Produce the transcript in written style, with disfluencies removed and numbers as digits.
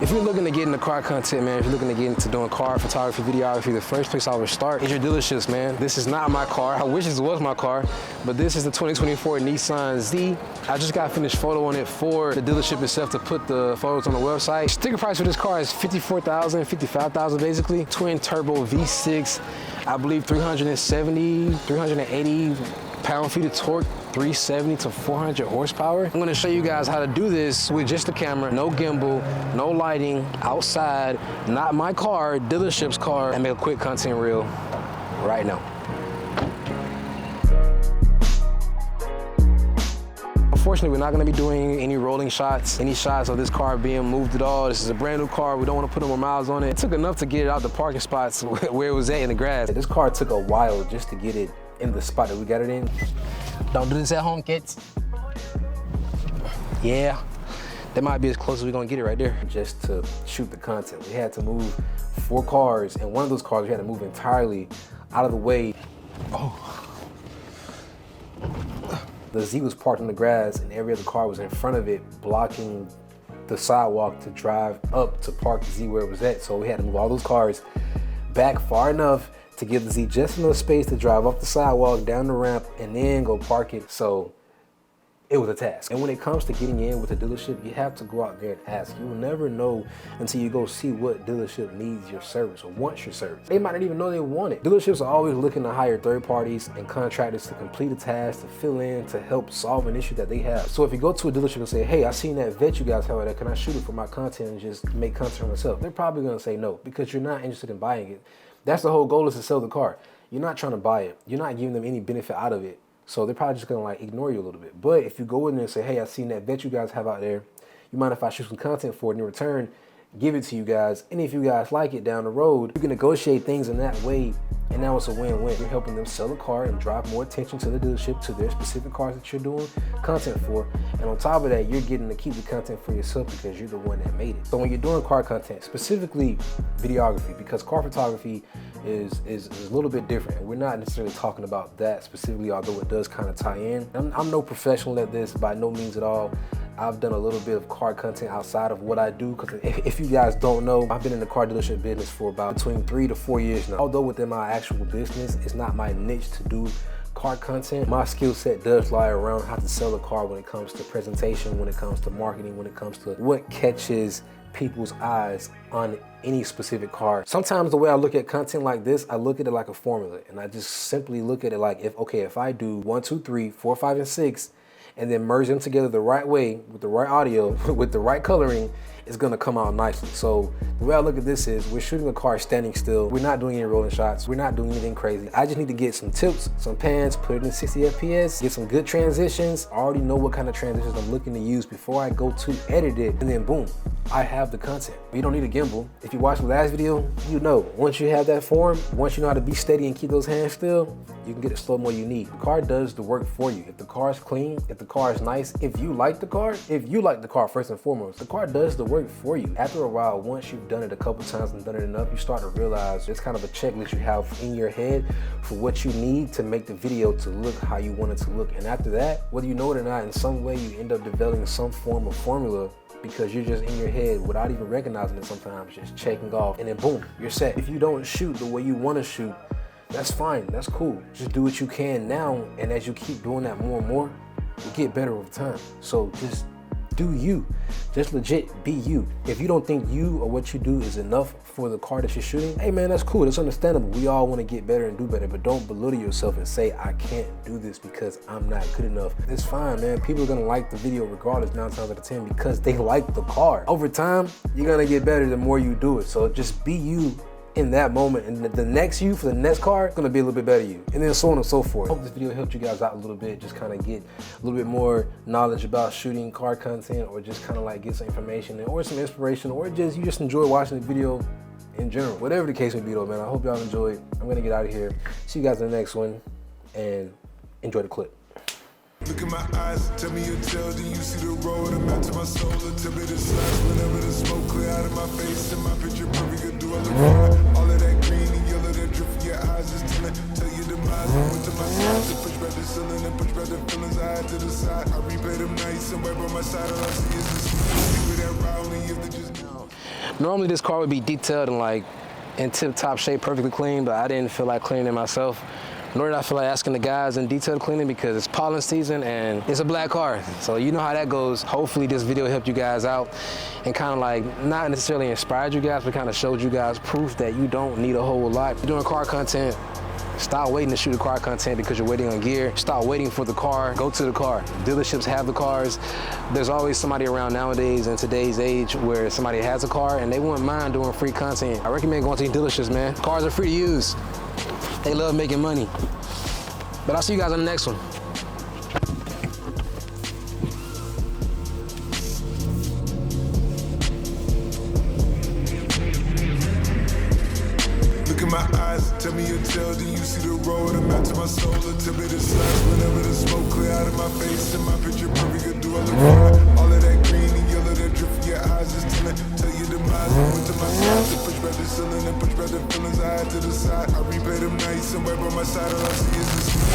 If you're looking to get into car content, man, if you're looking to get into doing car photography, videography, the first place I would start is your dealerships, man. This is not my car. I wish this was my car, but this is the 2024 Nissan Z. I just got finished photoing it for the dealership itself to put the photos on the website. Sticker price for this car is $54,000, $55,000 basically. Twin turbo V6, I believe 370, 380 pound-feet of torque, 370 to 400 horsepower. I'm gonna show you guys how to do this with just the camera, no gimbal, no lighting, outside, not my car, dealership's car, and make a quick content reel right now. Unfortunately, we're not gonna be doing any rolling shots, any shots of this car being moved at all. This is a brand new car. We don't wanna put no more miles on it. It took enough to get it out the parking spots where it was at in the grass. This car took a while just to get it in the spot that we got it in. Don't do this at home, kids. Yeah, that might be as close as we're gonna get it right there. Just to shoot the content, we had to move 4 cars, and one of those cars we had to move entirely out of the way. Oh. The Z was parked in the grass, and every other car was in front of it, blocking the sidewalk to drive up to park the Z where it was at. So we had to move all those cars back far enough to give the Z just enough space to drive up the sidewalk, down the ramp, and then go park it. So it was a task. And when it comes to getting in with a dealership, you have to go out there and ask. You will never know until you go see what dealership needs your service or wants your service. They might not even know they want it. Dealerships are always looking to hire third parties and contractors to complete a task, to fill in, to help solve an issue that they have. So if you go to a dealership and say, hey, I seen that vet you guys have there, can I shoot it for my content and just make content for myself? They're probably gonna say no, because you're not interested in buying it. That's the whole goal, is to sell the car. You're not trying to buy it. You're not giving them any benefit out of it. So they're probably just gonna like ignore you a little bit. But if you go in there and say, hey, I seen that vet you guys have out there, you mind if I shoot some content for it, and in return, give it to you guys. And if you guys like it down the road, you can negotiate things in that way. And now it's a win-win. You're helping them sell a car and drive more attention to the dealership, to their specific cars that you're doing content for. And on top of that, you're getting to keep the content for yourself because you're the one that made it. So when you're doing car content, specifically videography, because car photography is a little bit different. We're not necessarily talking about that specifically, although it does kind of tie in. I'm no professional at this, by no means at all. I've done a little bit of car content outside of what I do, because if you guys don't know, I've been in the car dealership business for about between 3 to 4 years now. Although within my actual business, it's not my niche to do car content. My skill set does lie around how to sell a car when it comes to presentation, when it comes to marketing, when it comes to what catches people's eyes on any specific car. Sometimes the way I look at content like this, I look at it like a formula, and I just simply look at it like, if I do 1, 2, 3, 4, 5, and 6, and then merge them together the right way, with the right audio, with the right coloring, it's gonna come out nicely. So the way I look at this is, we're shooting a car standing still. We're not doing any rolling shots. We're not doing anything crazy. I just need to get some tips, some pans, put it in 60 FPS, get some good transitions. I already know what kind of transitions I'm looking to use before I go to edit it, and then boom, I have the content. You don't need a gimbal. If you watched the last video, you know, once you have that form, once you know how to be steady and keep those hands still, you can get the slow-mo you need. The car does the work for you. If the car is clean, if the car is nice, if you like the car first and foremost, the car does the work for you. After a while, once you've done it a couple times and done it enough, you start to realize it's kind of a checklist you have in your head for what you need to make the video to look how you want it to look. And after that, whether you know it or not, in some way you end up developing some form of formula, because you're just in your head without even recognizing it sometimes, just checking off, and then boom, you're set. If you don't shoot the way you want to shoot, that's fine, that's cool. Just do what you can now, and as you keep doing that more and more, you get better over time. So just do you. Just legit be you. If you don't think you or what you do is enough for the car that you're shooting, hey man, that's cool, that's understandable. We all want to get better and do better, but don't belittle yourself and say, I can't do this because I'm not good enough. It's fine, man. People are gonna like the video regardless 9 times out of 10 because they like the car. Over time, you're gonna get better the more you do it. So just be you in that moment, and the next you for the next car is gonna be a little bit better you, and then so on and so forth. I hope this video helped you guys out a little bit, just kind of get a little bit more knowledge about shooting car content, or just kind of like get some information or some inspiration, or just you just enjoy watching the video in general. Whatever the case may be though, man, I hope y'all enjoyed. I'm gonna get out of here. See you guys in the next one, and enjoy the clip. Look in my eyes, tell me your tale, do you see the road? I'm out to my soul, tell me the size. Whenever the smoke clear out of my face, and my picture perfect, do I look fine? All of that green and yellow that drip from your eyes is telling, tell you demise. I went to my side to push back the ceiling and push back the feelings I had to the side. I replay them nights and right by my side, all I see is this. See where that ride, only if they just know. Normally this car would be detailed and like in tip-top shape, perfectly clean, but I didn't feel like cleaning it myself. Nor did I feel like asking the guys in detailed cleaning because it's pollen season and it's a black car. So you know how that goes. Hopefully this video helped you guys out and kind of like, not necessarily inspired you guys, but kind of showed you guys proof that you don't need a whole lot. If you're doing car content, stop waiting to shoot the car content because you're waiting on gear. Stop waiting for the car, go to the car. Dealerships have the cars. There's always somebody around nowadays in today's age where somebody has a car and they wouldn't mind doing free content. I recommend going to these dealerships, man. Cars are free to use. They love making money. But I'll see you guys on the next one. Look in my eyes, tell me your tale, do you see the road? I'm out to my soul, tell me the size. Whenever the smoke clear out of my face and my picture perfect, do I look fine? All of that green and yellow that drip from your eyes is telling, tell you demise. I went to my side to push back the ceiling and push back the feelings I had to the side. I replay them nights and right by my side, all I see is this.